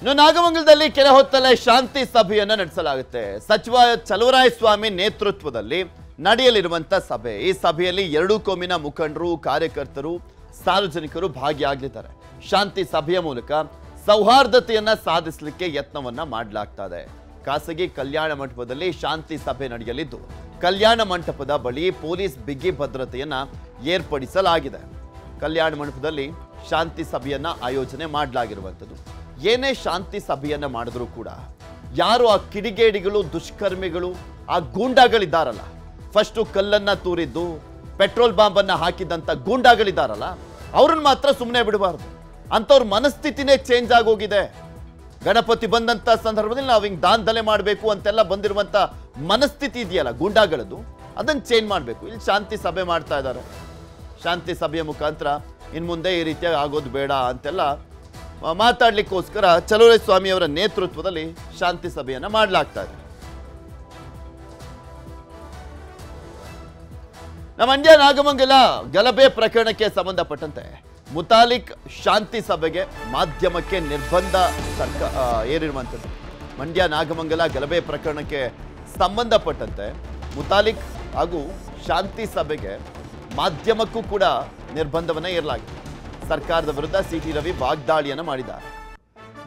ಇನ್ನು ನಾಗಮಂಗಲದಲ್ಲಿ ಕೆಲ ಹೊತ್ತಲ್ಲೇ ಶಾಂತಿ ಸಭೆಯನ್ನ ನಡೆಸಲಾಗುತ್ತೆ. ಸಚಿವ ಚಲುವರಾಯಸ್ವಾಮಿ ನೇತೃತ್ವದಲ್ಲಿ ನಡೆಯಲಿರುವಂತ ಸಭೆ. ಈ ಸಭೆಯಲ್ಲಿ ಎರಡೂ ಕೋಮಿನ ಮುಖಂಡರು, ಕಾರ್ಯಕರ್ತರು, ಸಾರ್ವಜನಿಕರು ಭಾಗಿಯಾಗಲಿದ್ದಾರೆ. ಶಾಂತಿ ಸಭೆಯ ಮೂಲಕ ಸೌಹಾರ್ದತೆಯನ್ನ ಸಾಧಿಸಲಿಕ್ಕೆ ಯತ್ನವನ್ನ ಮಾಡಲಾಗ್ತಾ ಇದೆ. ಖಾಸಗಿ ಕಲ್ಯಾಣ ಮಂಟಪದಲ್ಲಿ ಶಾಂತಿ ಸಭೆ ನಡೆಯಲಿದ್ದು, ಕಲ್ಯಾಣ ಮಂಟಪದ ಬಳಿ ಪೊಲೀಸ್ ಬಿಗಿ ಭದ್ರತೆಯನ್ನ ಏರ್ಪಡಿಸಲಾಗಿದೆ. ಕಲ್ಯಾಣ ಮಂಟಪದಲ್ಲಿ ಶಾಂತಿ ಸಭೆಯನ್ನ ಆಯೋಜನೆ ಮಾಡಲಾಗಿರುವಂಥದ್ದು. ಏನೇ ಶಾಂತಿ ಸಭೆಯನ್ನ ಮಾಡಿದ್ರು ಕೂಡ ಯಾರು ಆ ಕಿಡಿಗೇಡಿಗಳು, ದುಷ್ಕರ್ಮಿಗಳು, ಆ ಗೂಂಡಾಗಳಿದ್ದಾರಲ್ಲ, ಫಸ್ಟು ಕಲ್ಲನ್ನ ತೂರಿದ್ದು ಪೆಟ್ರೋಲ್ ಬಾಂಬನ್ನ ಹಾಕಿದಂಥ ಗೂಂಡಾಗಳಿದ್ದಾರಲ್ಲ, ಅವ್ರನ್ನ ಮಾತ್ರ ಸುಮ್ಮನೆ ಬಿಡಬಾರ್ದು. ಅಂಥವ್ರ ಮನಸ್ಥಿತಿನೇ ಚೇಂಜ್ ಆಗೋಗಿದೆ. ಗಣಪತಿ ಬಂದಂಥ ಸಂದರ್ಭದಲ್ಲಿ ನಾವು ಹಿಂಗೆ ದಾಂಧಲೆ ಮಾಡಬೇಕು ಅಂತೆಲ್ಲ ಬಂದಿರುವಂಥ ಮನಸ್ಥಿತಿ ಇದೆಯಲ್ಲ ಗೂಂಡಾಗಳದ್ದು, ಅದನ್ನು ಚೇಂಜ್ ಮಾಡಬೇಕು. ಇಲ್ಲಿ ಶಾಂತಿ ಸಭೆ ಮಾಡ್ತಾ ಇದ್ದಾರೆ. ಶಾಂತಿ ಸಭೆಯ ಮುಖಾಂತರ ಇನ್ನು ಮುಂದೆ ಈ ರೀತಿಯಾಗಿ ಆಗೋದು ಬೇಡ ಅಂತೆಲ್ಲ ಮಾತಾಡ್ಲಿಕ್ಕೋಸ್ಕರ ಚಲುವರಾಯಸ್ವಾಮಿ ಅವರ ನೇತೃತ್ವದಲ್ಲಿ ಶಾಂತಿ ಸಭೆಯನ್ನ ಮಾಡಲಾಗ್ತಾ ಇದೆ. ನಮ್ಮ ಮಂಡ್ಯ ನಾಗಮಂಗಲ ಗಲಭೆ ಪ್ರಕರಣಕ್ಕೆ ಸಂಬಂಧಪಟ್ಟಂತೆ ಮುತಾಲಿಕ್ ಶಾಂತಿ ಸಭೆಗೆ ಮಾಧ್ಯಮಕ್ಕೆ ನಿರ್ಬಂಧ ಏರಿರುವಂಥದ್ದು. ಮಂಡ್ಯ ನಾಗಮಂಗಲ ಗಲಭೆ ಪ್ರಕರಣಕ್ಕೆ ಸಂಬಂಧಪಟ್ಟಂತೆ ಮುತಾಲಿಕ್ ಹಾಗೂ ಶಾಂತಿ ಸಭೆಗೆ ಮಾಧ್ಯಮಕ್ಕೂ ಕೂಡ ನಿರ್ಬಂಧವನ್ನ ಏರಲಾಗಿದೆ. ಸರ್ಕಾರದ ವಿರುದ್ಧ ಸಿಟಿ ರವಿ ವಾಗ್ದಾಳಿಯನ್ನು ಮಾಡಿದ್ದಾರೆ.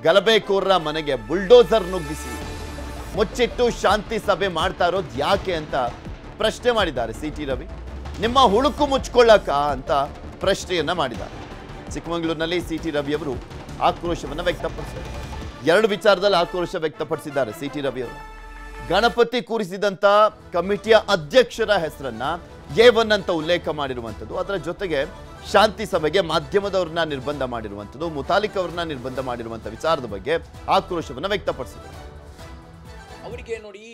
ಗಲಭೆಕೋರರ ಮನೆಗೆ ಬುಲ್ಡೋಸರ್ ನುಗ್ಗಿಸಿ ಮುಚ್ಚಿಟ್ಟು ಶಾಂತಿ ಸಭೆ ಮಾಡ್ತಾ ಇರೋದು ಯಾಕೆ ಅಂತ ಪ್ರಶ್ನೆ ಮಾಡಿದ್ದಾರೆ ಸಿಟಿ ರವಿ. ನಿಮ್ಮ ಹುಳುಕು ಮುಚ್ಕೊಳ್ಳಕ ಅಂತ ಪ್ರಶ್ನೆಯನ್ನ ಮಾಡಿದ್ದಾರೆ. ಚಿಕ್ಕಮಗಳೂರಿನಲ್ಲಿ ಸಿಟಿ ರವಿ ಅವರು ಆಕ್ರೋಶವನ್ನು ವ್ಯಕ್ತಪಡಿಸಿದ್ದಾರೆ. ಎರಡು ವಿಚಾರದಲ್ಲಿ ಆಕ್ರೋಶ ವ್ಯಕ್ತಪಡಿಸಿದ್ದಾರೆ ಸಿಟಿ ರವಿ ಅವರು. ಗಣಪತಿ ಕೂರಿಸಿದಂತ ಕಮಿಟಿಯ ಅಧ್ಯಕ್ಷರ ಹೆಸರನ್ನ A1 ಅಂತ ಉಲ್ಲೇಖ ಮಾಡಿರುವಂಥದ್ದು, ಅದರ ಜೊತೆಗೆ ಶಾಂತಿ ಸಭೆಗೆ ಮಾಧ್ಯಮದವ್ರನ್ನ ನಿರ್ಬಂಧ ಮಾಡಿರುವಂಥದ್ದು, ಮುತಾಲಿಕ್ ಅವ್ರನ್ನ ನಿರ್ಬಂಧ ಮಾಡಿರುವಂಥ ವಿಚಾರದ ಬಗ್ಗೆ ಆಕ್ರೋಶವನ್ನು ವ್ಯಕ್ತಪಡಿಸಿದ್ದಾರೆ. ಅವರಿಗೆ ನೋಡಿ,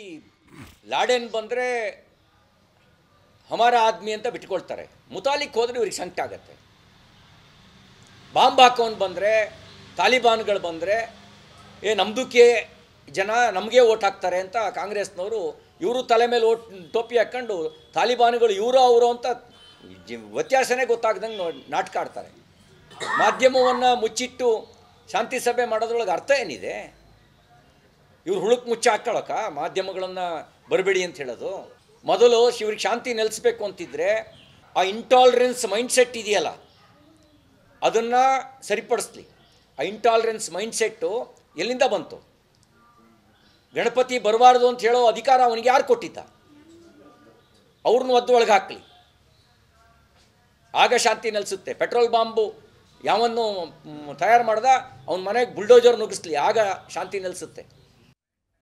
ಲಾಡೆನ್ ಬಂದರೆ ಹಮಾರ ಆದ್ಮಿ ಅಂತ ಬಿಟ್ಕೊಳ್ತಾರೆ. ಮುತಾಲಿಕ್ ಹೋದರೆ ಇವ್ರಿಗೆ ಸಂಕಟ ಆಗತ್ತೆ. ಬಾಂಬ್ ಹಾಕೋನ್ ಬಂದರೆ, ತಾಲಿಬಾನ್ಗಳು ಬಂದರೆ ನಮ್ದಕ್ಕೆ ಜನ ನಮಗೆ ಓಟ್ ಹಾಕ್ತಾರೆ ಅಂತ ಕಾಂಗ್ರೆಸ್ನವರು ಇವರು ತಲೆ ಮೇಲೆ ಟೋಪಿ ಹಾಕ್ಕೊಂಡು ತಾಲಿಬಾನ್ಗಳು ಇವರು ಅವರು ಅಂತ ವ್ಯತ್ಯಾಸನೇ ಗೊತ್ತಾಗ್ದಂಗೆ ನಾಟಕ ಆಡ್ತಾರೆ. ಮಾಧ್ಯಮವನ್ನು ಮುಚ್ಚಿಟ್ಟು ಶಾಂತಿ ಸಭೆ ಮಾಡೋದ್ರೊಳಗೆ ಅರ್ಥ ಏನಿದೆ? ಇವ್ರು ಹುಳುಕ್ ಮುಚ್ಚಿ ಹಾಕ್ಕೊಳಕ ಮಾಧ್ಯಮಗಳನ್ನು ಬರಬೇಡಿ ಅಂತ ಹೇಳೋದು. ಮೊದಲು ಇವ್ರಿಗೆ ಶಾಂತಿ ನೆಲೆಸಬೇಕು ಅಂತಿದ್ರೆ ಆ ಇಂಟಾಲರೆನ್ಸ್ ಮೈಂಡ್ಸೆಟ್ ಇದೆಯಲ್ಲ, ಅದನ್ನು ಸರಿಪಡಿಸ್ಲಿ. ಆ ಇಂಟಾಲರೆನ್ಸ್ ಮೈಂಡ್ಸೆಟ್ಟು ಎಲ್ಲಿಂದ ಬಂತು? ಗಣಪತಿ ಬರಬಾರ್ದು ಅಂತ ಹೇಳೋ ಅಧಿಕಾರ ಅವನಿಗೆ ಯಾರು ಕೊಟ್ಟಿದ್ದ? ಅವ್ರನ್ನ ಒದ್ದೊಳಗೆ ಹಾಕಲಿ, ಆಗ ಶಾಂತಿ ನೆಲೆಸುತ್ತೆ. ಪೆಟ್ರೋಲ್ ಬಾಂಬು ಯಾವನ್ನು ತಯಾರು ಮಾಡ್ದ ಅವನ ಮನೆಗೆ ಬುಲ್ಡೋಜರ್ ನುಗ್ಗಿಸ್ಲಿ, ಆಗ ಶಾಂತಿ ನೆಲೆಸುತ್ತೆ.